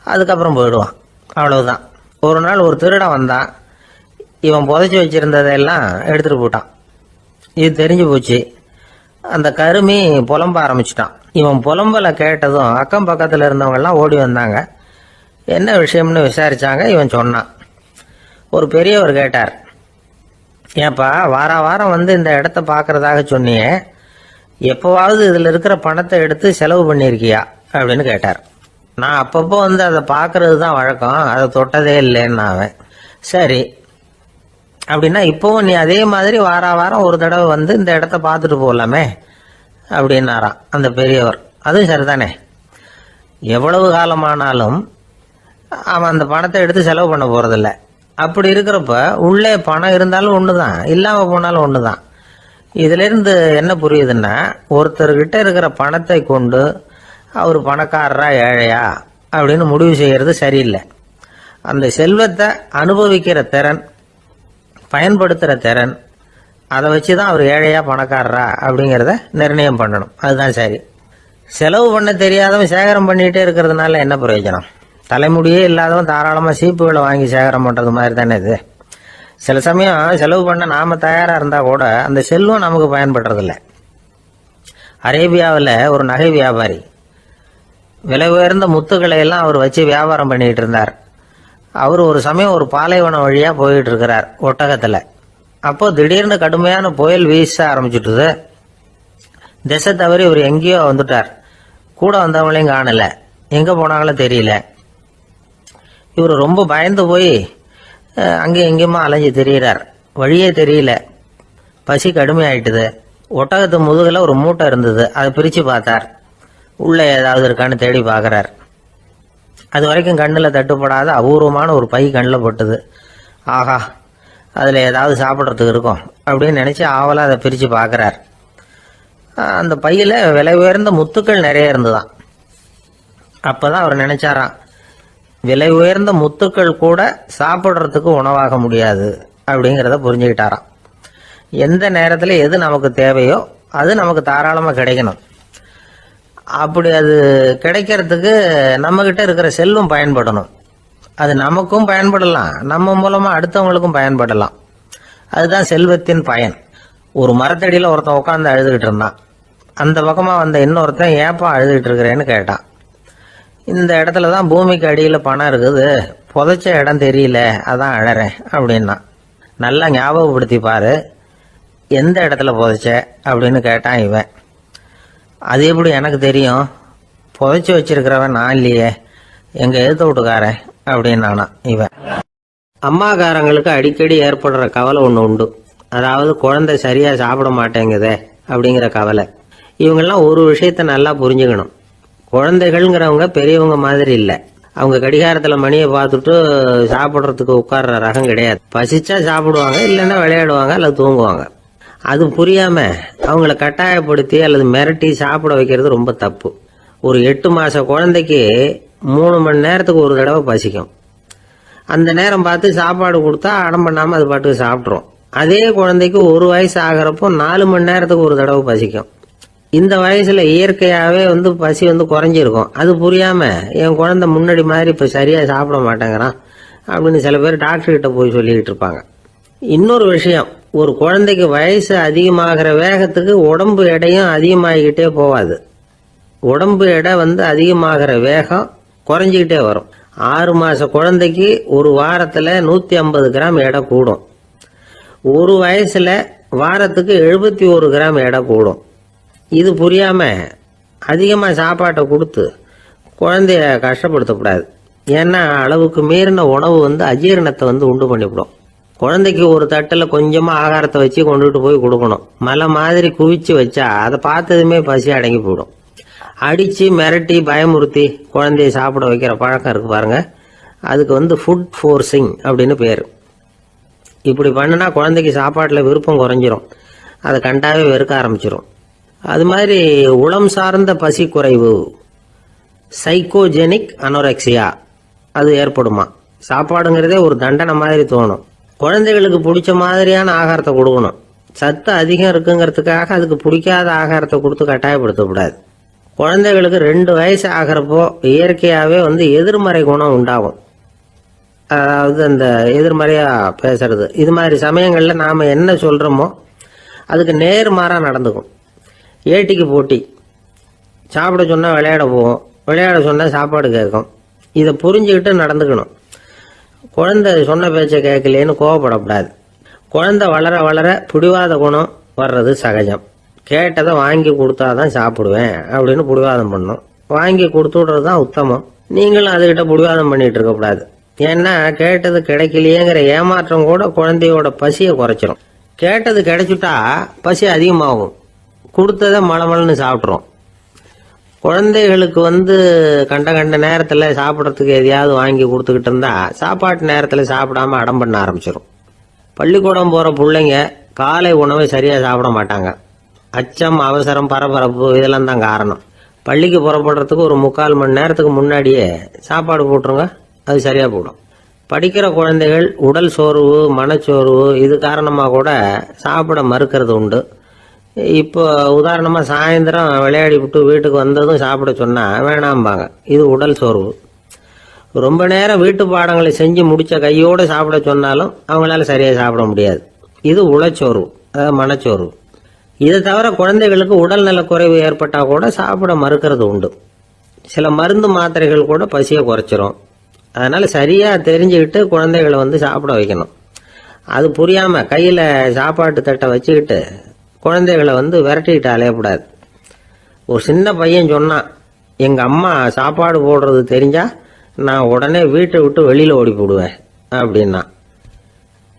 அதுக்கப்புறம் போயிடுவான். அவ்வளவுதான். ஒரு நாள் ஒரு திருடன் வந்தான், இவன் புதைச்சி வச்சிருந்ததெல்லாம் எடுத்துட்டு போட்டான். இது தெரிஞ்சு போச்சு. அந்த கருமி புலம்ப ஆரம்பிச்சிட்டான். இவன் புலம்பலை கேட்டதும் அக்கம் பக்கத்தில் இருந்தவங்க எல்லாம் ஓடி வந்தாங்க. என்ன விஷயம்னு விசாரிச்சாங்க. இவன் சொன்னான். ஒரு பெரியவர் கேட்டார், ஏப்பா வாரம் வந்து இந்த இடத்த பார்க்கறதாக சொன்னியே, எப்போவாவது இதில் இருக்கிற பணத்தை எடுத்து செலவு பண்ணியிருக்கியா அப்படின்னு கேட்டார். நான் அப்பப்போ வந்து அதை பார்க்கறது தான் வழக்கம், அதை தொட்டதே இல்லைன்னு அவன். சரி அப்படின்னா இப்போவும் நீ அதே மாதிரி வாரம் ஒரு தடவை வந்து இந்த இடத்த பார்த்துட்டு போகலாமே அப்படின்னாராம் அந்த பெரியவர். அதுவும் சரிதானே, எவ்வளவு காலமானாலும் அவன் அந்த பணத்தை எடுத்து செலவு பண்ண போறதில்ல. அப்படி இருக்கிறப்ப உள்ளே பணம் இருந்தாலும் ஒன்று தான், இல்லாமல் போனாலும் ஒன்று தான். இதிலிருந்து என்ன புரியுதுன்னா, ஒருத்தர்கிட்ட இருக்கிற பணத்தை கொண்டு அவர் பணக்காரரா ஏழையா அப்படின்னு முடிவு செய்யறது சரியில்லை. அந்த செல்வத்தை அனுபவிக்கிற திறன், பயன்படுத்துகிற திறன், அதை வச்சு தான் அவர் ஏழையா பணக்காரரா அப்படிங்கிறத நிர்ணயம் பண்ணணும். அதுதான் சரி. செலவு பண்ண தெரியாதவன் சேகரம் பண்ணிகிட்டே இருக்கிறதுனால என்ன பிரயோஜனம்? தலைமுடியே இல்லாதவன் தாராளமாக சீப்புகளை வாங்கி சேகரம் பண்ணுறது மாதிரி தானே இது. சில சமயம் செலவு பண்ண நாம தயாராக இருந்தால் கூட அந்த செல்வம் நமக்கு பயன்படுறதில்ல. அரேபியாவில் ஒரு நகை வியாபாரி விலை உயர்ந்த முத்துக்களை எல்லாம் அவர் வச்சு வியாபாரம் பண்ணிட்டு இருந்தார். அவர் ஒரு சமயம் ஒரு பாலைவனம் வழியா போயிட்டு இருக்கிறார் ஒட்டகத்துல. அப்போ திடீர்னு கடுமையான புயல் வீச ஆரம்பிச்சுட்டுது. திசை தவறி இவர் எங்கேயோ வந்துட்டார். கூட வந்தவங்களையும் காணல, எங்க போனாங்களோ தெரியல. இவர் ரொம்ப பயந்து போய் அங்கேயும் எங்கேயுமா அலைஞ்சு திரியிறார். வழியே தெரியல, பசி கடுமையாயிட்டுது. ஒட்டகத்து முதுகுல ஒரு மூட்டை இருந்தது, அதை பிரிச்சு பார்த்தார். உள்ள ஏதாவது இருக்கான்னு தேடி பார்க்கறார். அது வரைக்கும் கண்ணில் தட்டுப்படாத அபூர்வமான ஒரு பை கண்ணில் பட்டுது. ஆஹா, அதில் ஏதாவது சாப்பிட்றதுக்கு இருக்கும் அப்படின்னு நினச்சி ஆவலாக அதை பிரித்து பார்க்குறார். அந்த பையில் விலை உயர்ந்த முத்துக்கள் நிறைய இருந்துதான். அப்போ தான் அவர் நினைச்சாராம், விலை உயர்ந்த முத்துக்கள் கூட சாப்பிட்றதுக்கு உணவாக முடியாது அப்படிங்கிறத புரிஞ்சுக்கிட்டாராம். எந்த நேரத்தில் எது நமக்கு தேவையோ அது நமக்கு தாராளமாக கிடைக்கணும். அப்படி அது கிடைக்கிறதுக்கு நம்மகிட்ட இருக்கிற செல்வம் பயன்படணும். அது நமக்கும் பயன்படலாம், நம்ம மூலமா அடுத்தவங்களுக்கும் பயன்படலாம். அதுதான் செல்வத்தின் பயன். ஒரு மரத்தடியில் ஒருத்தன் உட்காந்து அழுதுகிட்டு இருந்தான். அந்த பக்கமா வந்த இன்னொருத்தன் ஏப்பா அழுதுகிட்டு இருக்கிறேன்னு கேட்டான். இந்த இடத்துல தான் பூமிக்கு அடியில் பணம் இருக்குது, புதைச்ச இடம் தெரியல, அதான் அழறேன் அப்படின்னா. நல்லா ஞாபகப்படுத்தி பாரு, எந்த இடத்துல புதைச்ச அப்படின்னு கேட்டான் இவன். அது எப்படி எனக்கு தெரியும், புதைச்சி வச்சிருக்கிறவன் நான் இல்லையே, எங்க எழுத்த வீட்டுக்காரன் அப்படின்னானா இவன். அம்மாக்காரங்களுக்கு அடிக்கடி ஏற்படுற கவலை ஒன்று உண்டு. அதாவது குழந்தை சரியா சாப்பிட மாட்டேங்குதே அப்படிங்கிற கவலை. இவங்கெல்லாம் ஒரு விஷயத்த நல்லா புரிஞ்சுக்கணும். குழந்தைகள்ங்கிறவங்க பெரியவங்க மாதிரி இல்லை. அவங்க கடிகாரத்துல மணியை பார்த்துட்டு சாப்பிட்றதுக்கு உட்கார்ற ரகம் கிடையாது. பசிச்சா சாப்பிடுவாங்க, இல்லைன்னா விளையாடுவாங்க அல்லது தூங்குவாங்க. அது புரியாம அவங்கள கட்டாயப்படுத்தி அல்லது மிரட்டி சாப்பிட வைக்கிறது ரொம்ப தப்பு. ஒரு 8 மாச குழந்தைக்கு 3 மணி நேரத்துக்கு ஒரு தடவை பசிக்கும். அந்த நேரம் பார்த்து சாப்பாடு கொடுத்தா அடம் பண்ணாம அது பாட்டுக்கு சாப்பிட்றோம். அதே குழந்தைக்கு 1 வயசு ஆகிறப்போ 4 மணி நேரத்துக்கு ஒரு தடவை பசிக்கும். இந்த வயசுல இயற்கையாவே பசி குறைஞ்சிருக்கும். அது புரியாம என் குழந்தை முன்னாடி மாதிரி இப்ப சரியா சாப்பிட மாட்டேங்கிறான் அப்படின்னு சில பேர் டாக்டர் கிட்ட போய் சொல்லிக்கிட்டு இருப்பாங்க. இன்னொரு விஷயம், ஒரு குழந்தைக்கு வயசு அதிகமாகிற வேகத்துக்கு உடம்பு எடையும் அதிகமாகிக்கிட்டே போவாது. உடம்பு எடை அதிகமாகிற வேகம் குறைஞ்சிக்கிட்டே வரும். 6 மாச குழந்தைக்கு ஒரு வாரத்துல 150 கிராம் எடை கூடும். ஒரு வயசுல வாரத்துக்கு 71 கிராம் எடை கூடும். இது புரியாம அதிகமா சாப்பாட்டை கொடுத்து குழந்தைய கஷ்டப்படுத்தக்கூடாது. ஏன்னா அளவுக்கு மீறின உணவு அஜீரணத்தை உண்டு பண்ணிவிடும். குழந்தைக்கு ஒரு தட்டில் கொஞ்சமா ஆகாரத்தை வச்சு கொண்டுட்டு போய் கொடுக்கணும். மலை மாதிரி குவிச்சு வச்சா அதை பார்த்ததுமே பசி அடங்கி போயிடும். அடிச்சு மிரட்டி பயமுறுத்தி குழந்தைய சாப்பிட வைக்கிற பழக்கம் இருக்கு பாருங்க, அதுக்கு ஃபுட் ஃபோர்ஸிங் அப்படின்னு பேரு. இப்படி பண்ணுனா குழந்தைக்கு சாப்பாட்டுல விருப்பம் குறைஞ்சிரும், அதை கண்டாவே வெறுக்க ஆரம்பிச்சிரும். அது மாதிரி உளம் சார்ந்த பசி குறைவு, சைக்கோஜெனிக் அனோரெக்சியா, அது ஏற்படுமா. சாப்பாடுங்கிறதே ஒரு தண்டனை மாதிரி தோணும். குழந்தைகளுக்கு பிடிச்ச மாதிரியான ஆகாரத்தை கொடுக்கணும். சத்து அதிகம் இருக்குங்கிறதுக்காக அதுக்கு பிடிக்காத ஆகாரத்தை கொடுத்து கட்டாயப்படுத்தக்கூடாது. குழந்தைகளுக்கு 2 வயசு ஆகிறப்போ இயற்கையாகவே எதிர்மறை குணம் உண்டாகும். அதாவது அந்த எதிர்மறையா பேசுறது, இது மாதிரி சமயங்கள்ல நாம என்ன சொல்றோமோ அதுக்கு நேர்மாறா நடந்துக்கும். ஏட்டிக்கு போட்டி, சாப்பிட சொன்னா விளையாட போவோம், விளையாட சொன்னா சாப்பாடு கேட்கும். இதை புரிஞ்சுக்கிட்டு நடந்துக்கணும். குழந்தை சொன்ன பேச்சை கேட்கலேன்னு கோவப்படக்கூடாது. குழந்தை வளர வளர பிடிவாத குணம் வர்றது சகஜம். கேட்டதை வாங்கி கொடுத்தாதான் சாப்பிடுவேன் அப்படின்னு பிடிவாதம் பண்ணும். வாங்கி கொடுத்து விடுறது தான் உத்தமம். நீங்களும் அதுகிட்ட பிடிவாதம் பண்ணிட்டு இருக்கக்கூடாது. ஏன்னா கேட்டது கிடைக்கலையேங்கிற ஏமாற்றம் கூட குழந்தையோட பசியை குறைச்சிரும். கேட்டது கிடைச்சுட்டா பசி அதிகமாகும், கொடுத்ததை மளமளன்னு சாப்பிட்றோம். குழந்தைகளுக்கு கண்ட நேரத்தில் சாப்பிட்றதுக்கு எதையாவது வாங்கி கொடுத்துக்கிட்டு இருந்தா சாப்பாட்டு நேரத்தில் சாப்பிடாம அடம் பண்ண ஆரம்பிச்சிடும். பள்ளிக்கூடம் போகிற பிள்ளைங்க காலை உணவை சரியாக சாப்பிட மாட்டாங்க. அச்சம், அவசரம், பரபரப்பு இதெல்லாம் தான் காரணம். பள்ளிக்கு புறப்படுறதுக்கு ஒரு 3/4 மணி நேரத்துக்கு முன்னாடியே சாப்பாடு போட்டுருங்க, அது சரியாக போடும். படிக்கிற குழந்தைகள் உடல் சோர்வு, மனச்சோர்வு இது காரணமாக கூட சாப்பிட மறுக்கிறது உண்டு. இப்போ உதாரணமாக சாயந்தரம் விளையாடி விட்டு வீட்டுக்கு வந்ததும் சாப்பிட சொன்னால் வேணாம்பாங்க. இது உடல் சோர்வு. ரொம்ப நேரம் வீட்டு பாடங்களை செஞ்சு முடித்த கையோடு சாப்பிட சொன்னாலும் அவங்களால சரியாக சாப்பிட முடியாது. இது உளச்சோர்வு, அதாவது மனச்சோர்வு. இதை தவிர குழந்தைகளுக்கு உடல் நலக்குறைவு ஏற்பட்டால் கூட சாப்பிட மறுக்கிறது உண்டு. சில மருந்து மாத்திரைகள் கூட பசியை குறைச்சிரும். அதனால சரியாக தெரிஞ்சுக்கிட்டு குழந்தைகளை சாப்பிட வைக்கணும். அது புரியாமல் கையில் சாப்பாட்டு தட்டை வச்சுக்கிட்டு குழந்தைகளை விரட்டிக்கிட்டு அலையக்கூடாது. ஒரு சின்ன பையன் சொன்னான், எங்கள் அம்மா சாப்பாடு போடுறது தெரிஞ்சா நான் உடனே வீட்டை விட்டு வெளியில் ஓடி போடுவேன் அப்படின்னா.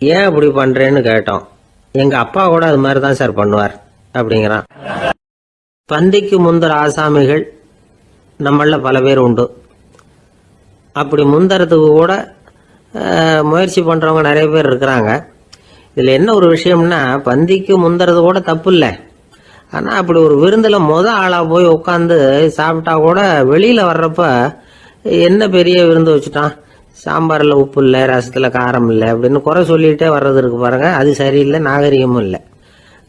ஏன் அப்படி பண்ணுறேன்னு கேட்டோம். எங்கள் அப்பா கூட அது மாதிரி தான் சார் பண்ணுவார் அப்படிங்கிறான். பந்திக்கு முந்தர ஆசாமிகள் நம்மள பல பேர் உண்டு. அப்படி முந்தறதுக்கு கூட முயற்சி பண்ணுறவங்க நிறைய பேர் இருக்கிறாங்க. இதில் என்ன ஒரு விஷயம்னா, பந்திக்கு முந்துறது கூட தப்பு இல்லை. ஆனால் அப்படி ஒரு விருந்தில் ஆளாக போய் உட்காந்து சாப்பிட்டா கூட வெளியில் வர்றப்ப என்ன பெரிய விருந்து வச்சுட்டான், சாம்பாரில் உப்பு இல்லை, ரசத்தில் காரம் இல்லை அப்படின்னு குறை சொல்லிகிட்டே வர்றது இருக்கு பாருங்க, அது சரியில்லை, நாகரிகமும் இல்லை.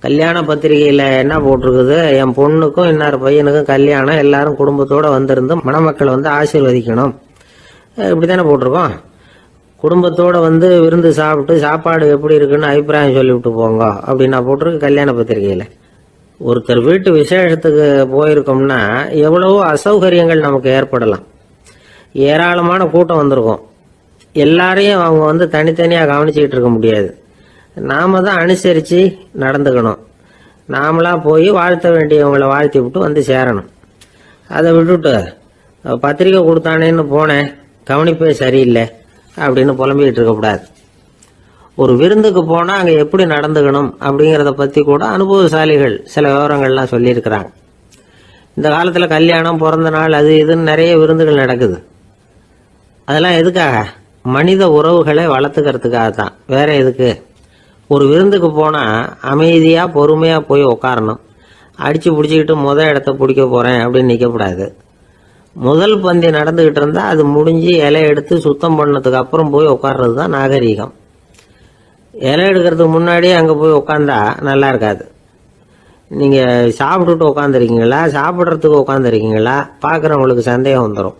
கல்யாண பத்திரிகையில் என்ன போட்டிருக்குது, என் பொண்ணுக்கும் இன்னார் பையனுக்கும் கல்யாணம், எல்லாரும் குடும்பத்தோடு வந்திருந்து மணமக்களை ஆசீர்வதிக்கணும், இப்படி தானே போட்டிருக்கோம். குடும்பத்தோடு விருந்து சாப்பிட்டு சாப்பாடு எப்படி இருக்குன்னு அபிப்பிராயம் சொல்லிவிட்டு போங்க அப்படின்னா போட்டிருக்கு கல்யாண பத்திரிகையில். ஒருத்தர் வீட்டு விசேஷத்துக்கு போயிருக்கோம்னா எவ்வளவோ அசௌகரியங்கள் நமக்கு ஏற்படலாம். ஏராளமான கூட்டம் வந்திருக்கும். எல்லாரையும் அவங்க தனித்தனியாக கவனிச்சுக்கிட்டு இருக்க முடியாது. நாம தான் அனுசரித்து நடந்துக்கணும். நாமளா போய் வாழ்த்த வேண்டியவங்களை வாழ்த்தி விட்டு சேரணும். அதை விட்டுட்டு பத்திரிக்கை கொடுத்தானேன்னு போனேன், கவனிப்பே சரியில்லை அப்படின்னு புலம்பிக்கிட்டு இருக்கக்கூடாது. ஒரு விருந்துக்கு போனால் அங்கே எப்படி நடந்துக்கணும் அப்படிங்கிறத பற்றி கூட அனுபவசாலிகள் சில விவரங்கள்லாம் சொல்லியிருக்கிறாங்க. இந்த காலத்தில் கல்யாணம், பிறந்த நாள், அது இதுன்னு நிறைய விருந்துகள் நடக்குது. அதெல்லாம் எதுக்காக? மனித உறவுகளை வளர்த்துக்கிறதுக்காக தான், வேற எதுக்கு? ஒரு விருந்துக்கு போனால் அமைதியாக பொறுமையாக போய் உட்காரணும். அடித்து பிடிச்சிக்கிட்டு இடத்த பிடிக்க போகிறேன் அப்படின்னு நிற்கக்கூடாது. முதல் பந்தி நடந்துகிட்டு இருந்தா அது முடிஞ்சு இலை எடுத்து சுத்தம் பண்ணதுக்கு அப்புறம் போய் உட்கார்றது தான் நாகரீகம். இலை எடுக்கிறதுக்கு முன்னாடியே அங்கே போய் உட்காந்தா நல்லா இருக்காது. நீங்கள் சாப்பிட்டுட்டு உட்காந்துருக்கீங்களா, சாப்பிட்றதுக்கு உட்காந்துருக்கீங்களா, பார்க்குறவங்களுக்கு சந்தேகம் வந்துடும்.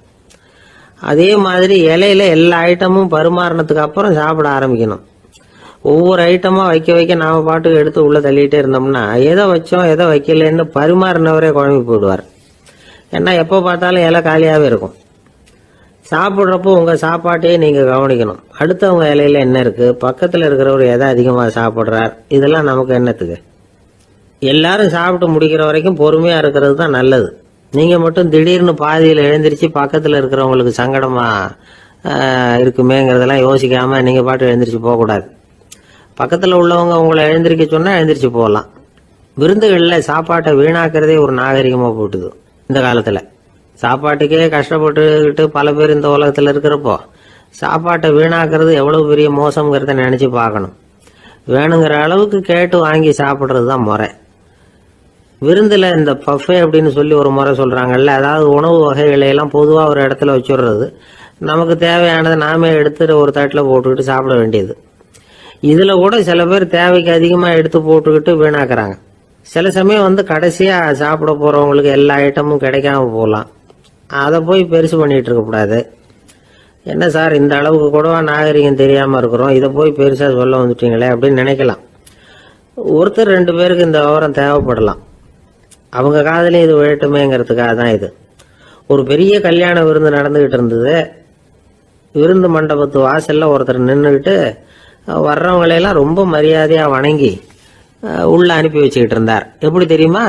அதே மாதிரி இலையில எல்லா ஐட்டமும் பரிமாறினதுக்கு அப்புறம் சாப்பிட ஆரம்பிக்கணும். ஒவ்வொரு ஐட்டமாக வைக்க வைக்க நாம் பாட்டுக்கு எடுத்து உள்ளே தள்ளிகிட்டே இருந்தோம்னா எதை வச்சோம் எதை வைக்கலன்னு பரிமாறினவரே குழம்பி போயிடுவார். ஏன்னா எப்போ பார்த்தாலும் இலை காலியாகவே இருக்கும். சாப்பிட்றப்போ உங்கள் சாப்பாட்டையே நீங்கள் கவனிக்கணும். அடுத்தவங்க இலையில என்ன இருக்குது, பக்கத்தில் இருக்கிறவர் எதை அதிகமாக சாப்பிட்றார், இதெல்லாம் நமக்கு என்னத்துக்கு? எல்லாரும் சாப்பிட்டு முடிக்கிற வரைக்கும் பொறுமையாக இருக்கிறது தான் நல்லது. நீங்கள் மட்டும் திடீர்னு பாதியில் எழுந்திரிச்சு பக்கத்தில் இருக்கிறவங்களுக்கு சங்கடமாக இருக்குமேங்கிறதெல்லாம் யோசிக்காமல் நீங்கள் பாட்டு எழுந்திரிச்சு போகக்கூடாது. பக்கத்தில் உள்ளவங்க உங்களை எழுந்திரிக்க சொன்னால் எழுந்திரிச்சு போகலாம். விருந்துகளில் சாப்பாட்டை வீணாக்கிறதே ஒரு நாகரிகமாக போட்டுது இந்த காலத்தில். சாப்பாட்டுக்கே கஷ்டப்பட்டுக்கிட்டு பல பேர் இந்த உலகத்தில் இருக்கிறப்போ சாப்பாட்டை வீணாக்கிறது எவ்வளோ பெரிய மோசங்கிறத நினச்சி பார்க்கணும். வேணுங்கிற அளவுக்கு கேட்டு வாங்கி சாப்பிட்றது தான் முறை. விருந்தில் இந்த பஃபே அப்படின்னு சொல்லி ஒரு முறை சொல்கிறாங்கல்ல, அதாவது உணவு வகைகளையெல்லாம் பொதுவாக ஒரு இடத்துல வச்சுடுறது, நமக்கு தேவையானதை நாமே எடுத்துட்டு ஒரு தட்டில் போட்டுக்கிட்டு சாப்பிட வேண்டியது. இதில் கூட சில பேர் தேவைக்கு அதிகமாக எடுத்து போட்டுக்கிட்டு வீணாக்குறாங்க. சில சமயம் கடைசியாக சாப்பிட போகிறவங்களுக்கு எல்லா ஐட்டமும் கிடைக்காம போகலாம். அதை போய் பெருசு பண்ணிகிட்டு இருக்கக்கூடாது. என்ன சார் இந்த அளவுக்கு கூடவா நாகரிகம் தெரியாமல் இருக்கிறோம், இதை போய் பெருசாக சொல்ல வந்துட்டீங்களே அப்படின்னு நினைக்கலாம். ஒருத்தர் 2 பேருக்கு இந்த விவரம் தேவைப்படலாம். அவங்க காதலையும் இது விழட்டுமேங்கிறதுக்காக தான் இது. ஒரு பெரிய கல்யாண விருந்து நடந்துக்கிட்டு இருந்தது. விருந்து மண்டபத்து வாசலில் ஒருத்தர் நின்றுக்கிட்டு வர்றவங்களையெல்லாம் ரொம்ப மரியாதையாக வணங்கி உள்ளே அனுப்பி வச்சுக்கிட்டு இருந்தார். எப்படி தெரியுமா?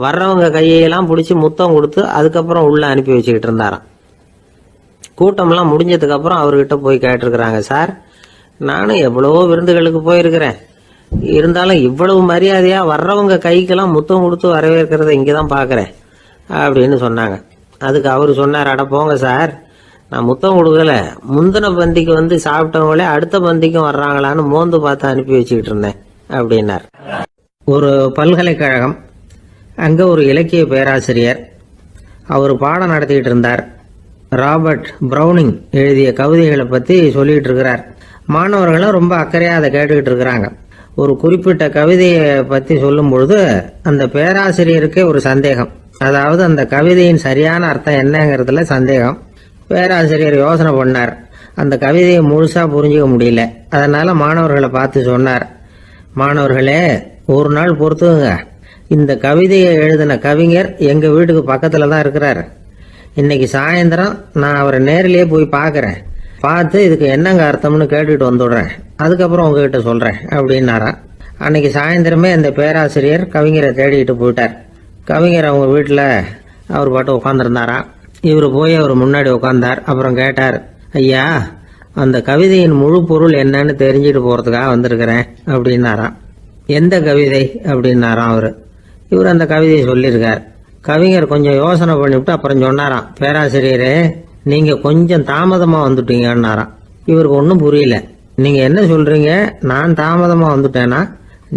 வர்றவங்க கையெல்லாம் பிடிச்சி முத்தம் கொடுத்து அதுக்கப்புறம் உள்ளே அனுப்பி வச்சுக்கிட்டு இருந்தாராம். கூட்டம்லாம் முடிஞ்சதுக்கப்புறம் அவர்கிட்ட போய் கேட்டிருக்கிறாங்க, சார் நானும் எவ்வளவோ விருந்துகளுக்கு போயிருக்கிறேன், இருந்தாலும் இவ்வளவு மரியாதையாக வர்றவங்க கைக்கெல்லாம் முத்தம் கொடுத்து வரவேற்கிறத இங்கே தான் பார்க்குறேன் அப்படின்னு சொன்னாங்க. அதுக்கு அவர் சொன்னார், அட போங்க சார், நான் முத்தம் கொடுக்கல, முந்தின பந்திக்கு சாப்பிட்டவங்களே அடுத்த பந்திக்கும் வர்றாங்களான்னு மோந்து பார்த்து அனுப்பி வச்சுக்கிட்டு இருந்தேன் அப்படின்னார். ஒரு பல்கலைக்கழகம், அங்கே ஒரு இலக்கிய பேராசிரியர், அவர் பாடம் நடத்திக்கிட்டு இருந்தார். ராபர்ட் ப்ரௌனிங் எழுதிய கவிதைகளை பற்றி சொல்லிகிட்டு இருக்கிறார். மாணவர்களும் ரொம்ப அக்கறையாக அதை கேட்டுக்கிட்டு இருக்கிறாங்க. ஒரு குறிப்பிட்ட கவிதையை பற்றி சொல்லும் பொழுது அந்த பேராசிரியருக்கே ஒரு சந்தேகம். அதாவது அந்த கவிதையின் சரியான அர்த்தம் என்னங்கிறதுல சந்தேகம். பேராசிரியர் யோசனை பண்ணார். அந்த கவிதையை முழுசாக புரிஞ்சிக்க முடியல. அதனால் மாணவர்களை பார்த்து சொன்னார், மாணவர்களே ஒரு நாள் பொறுத்துங்க, இந்த கவிதையை எழுதின கவிஞர் எங்கள் வீட்டுக்கு பக்கத்தில் தான் இருக்கிறார். இன்னைக்கு சாயந்தரம் நான் அவரை நேரிலேயே போய் பார்க்குறேன், பார்த்து இதுக்கு என்னங்க அர்த்தம்னு கேட்டுட்டு வந்துடுறேன், அதுக்கப்புறம் உங்ககிட்ட சொல்கிறேன் அப்படின்னாராம். அன்னைக்கு சாயந்தரமே அந்த பேராசிரியர் கவிஞரை தேடிக்கிட்டு போயிட்டார். கவிஞர் அவங்க வீட்டில் அவர் பாட்டு உட்காந்துருந்தாராம். இவர் போய் அவர் முன்னாடி உட்காந்தார். அப்புறம் கேட்டார், ஐயா அந்த கவிதையின் முழு பொருள் என்னன்னு தெரிஞ்சுட்டு போகிறதுக்காக வந்திருக்கிறேன் அப்படின்னாராம். எந்த கவிதை அப்படின்னாராம் அவர். இவர் அந்த கவிதையை சொல்லியிருக்கார். கவிஞர் கொஞ்சம் யோசனை பண்ணிவிட்டு அப்புறம் சொன்னாராம், பேராசிரியரே நீங்கள் கொஞ்சம் தாமதமாக வந்துட்டீங்கன்னாராம். இவருக்கு ஒன்றும் புரியல. நீங்கள் என்ன சொல்கிறீங்க, நான் தாமதமாக வந்துட்டேன்னா?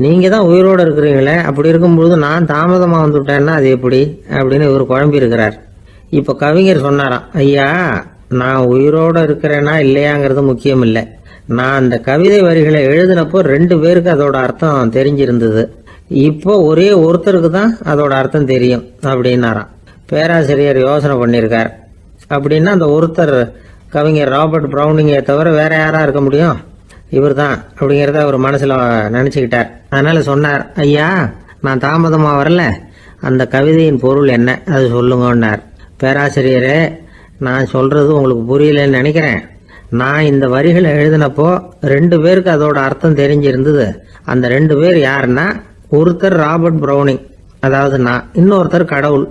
நீங்கள் தான் உயிரோடு இருக்கிறீங்களே, அப்படி இருக்கும்பொழுது நான் தாமதமாக வந்துட்டேன்னா அது எப்படி அப்படின்னு இவர் குழம்பி இருக்கிறார். இப்போ கவிஞர் சொன்னாராம், ஐயா நான் உயிரோடு இருக்கிறேன்னா இல்லையாங்கிறது முக்கியம் இல்லை, நான் அந்த கவிதை வரிகளை எழுதினப்போ 2 பேருக்கு அதோட அர்த்தம் தெரிஞ்சிருந்தது, இப்போ ஒரே ஒருத்தருக்கு தான் அதோட அர்த்தம் தெரியும் அப்படின்னாராம். பேராசிரியர் யோசனை பண்ணியிருக்கார். அப்படின்னா அந்த ஒருத்தர் கவிஞர் ராபர்ட் ப்ரௌனிங்கை தவிர வேற யாரா இருக்க முடியும்? இவர் தான் அப்படிங்கிறத அவர் மனசில் நினச்சிக்கிட்டார். அதனால சொன்னார், ஐயா நான் தாமதமாக வரல, அந்த கவிதையின் பொருள் என்ன அது சொல்லுங்கன்னார். பேராசிரியரே நான் சொல்றது உங்களுக்கு புரியலன்னு நினைக்கிறேன். நான் இந்த வரிகளை எழுதினப்போ 2 பேருக்கு அதோட அர்த்தம் தெரிஞ்சிருந்தது. அந்த 2 பேர் யாருன்னா, ஒருத்தர் ராபர்ட் ப்ரௌனிங், அதாவது நான், இன்னொருத்தர் கடவுள்.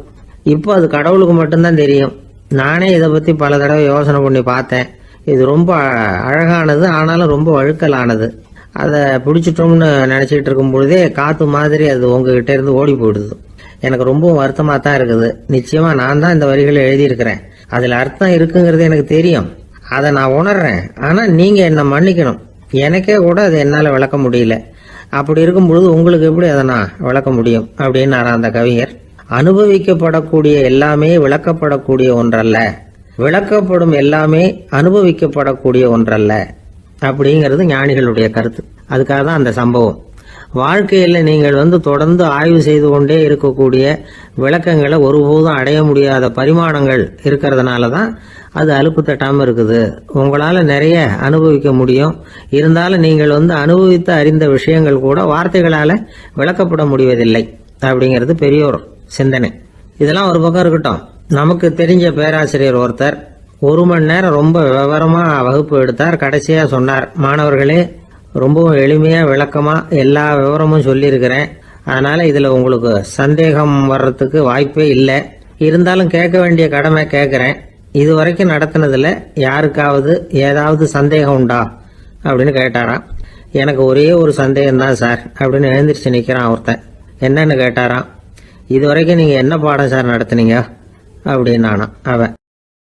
இப்போ அது கடவுளுக்கு மட்டும்தான் தெரியும். நானே இதை பற்றி பல தடவை யோசனை பண்ணி பார்த்தேன். இது ரொம்ப அழகானது, ஆனாலும் ரொம்ப வழுக்கலானது. அதை பிடிச்சிட்டோம்னு நினச்சிக்கிட்டு இருக்கும் பொழுதே காற்று மாதிரி அது உங்ககிட்ட இருந்து ஓடி போயிடுது. எனக்கு ரொம்பவும் வருத்தமாக தான் இருக்குது. நிச்சயமாக நான் தான் இந்த வரிகளை எழுதியிருக்கிறேன், அதில் அர்த்தம் இருக்குங்கிறது எனக்கு தெரியும், அதை நான் உணர்றேன். ஆனால் நீங்கள் என்னை மன்னிக்கணும், எனக்கே கூட அதை என்னால் விளக்க முடியல. அப்படி இருக்கும் பொழுது உங்களுக்கு எப்படி அதை நான் விளக்க முடியும் அப்படின்னாரா அந்த கவிஞர். அனுபவிக்கப்படக்கூடிய எல்லாமே விளக்கப்படக்கூடிய ஒன்றல்ல, விளக்கப்படும் எல்லாமே அனுபவிக்கப்படக்கூடிய ஒன்றல்ல அப்படிங்கிறது ஞானிகளுடைய கருத்து. அதுக்காக தான் அந்த சம்பவம். வாழ்க்கையில் நீங்கள் தொடர்ந்து ஆய்வு செய்து கொண்டே இருக்கக்கூடிய விளக்கங்களை ஒருபோதும் அடைய முடியாத பரிமாணங்கள் இருக்கிறதுனால தான் அது அலுப்பு தட்டாமல் இருக்குது. உங்களால் நிறைய அனுபவிக்க முடியும். இருந்தாலும் நீங்கள் அனுபவித்து அறிந்த விஷயங்கள் கூட வார்த்தைகளால் விளக்கப்பட முடிவதில்லை அப்படிங்கிறது பெரியோர் சிந்தனை. இதெல்லாம் ஒரு பக்கம் இருக்கட்டும். நமக்கு தெரிஞ்ச பேராசிரியர் ஒருத்தர் 1 மணி நேரம் ரொம்ப விவரமாக வகுப்பு எடுத்தார். கடைசியாக சொன்னார், மாணவர்களே, ரொம்பவும் எளிமையாக விளக்கமாக எல்லா விவரமும் சொல்லியிருக்கிறேன். அதனால் இதில் உங்களுக்கு சந்தேகம் வர்றதுக்கு வாய்ப்பே இல்லை. இருந்தாலும் கேட்க வேண்டிய கடமை கேட்குறேன். இது வரைக்கும் நடத்தினதில் யாருக்காவது ஏதாவது சந்தேகம் உண்டா அப்படின்னு கேட்டாராம். எனக்கு ஒரே ஒரு சந்தேகம்தான் சார் அப்படின்னு எழுந்திரிச்சு நிற்கிறான் ஒருத்தன். என்னன்னு கேட்டாராம். இது வரைக்கும் நீங்கள் என்ன பாடம் சார் நடத்துனீங்க அப்படின்னானான் அவன்.